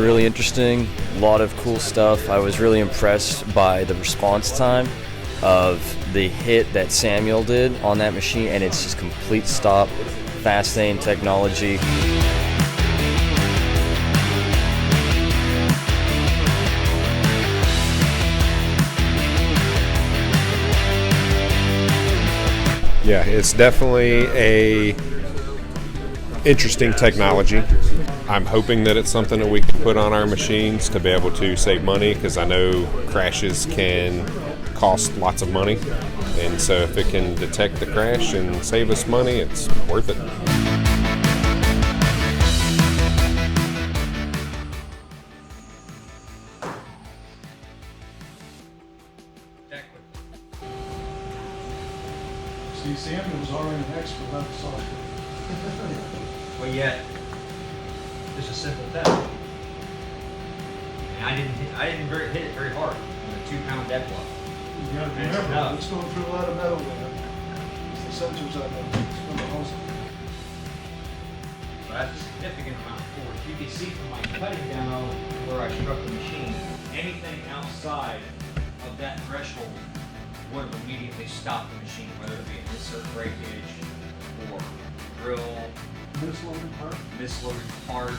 really interesting, a lot of cool stuff. I was really impressed by the response time of the hit that Samuel did on that machine, and it's just complete stop, fast aim technology. Yeah, it's definitely a interesting technology. I'm hoping that it's something that we can put on our machines to be able to save money, because I know crashes can cost lots of money, and so if it can detect the crash and save us money, it's worth it. See, Samuel was already an expert about the software. Well, yet, just a simple test. And I didn't hit it very hard with a 2-pound dead block. You gotta remember, it's going through a lot of metal there. It's the sensors out there. It's from the house. But that's a significant amount of force. You can see from my cutting demo where I struck the machine, anything outside of that threshold would have immediately stopped the machine, whether it be an insert breakage or drill, Misloaded part. misloaded part.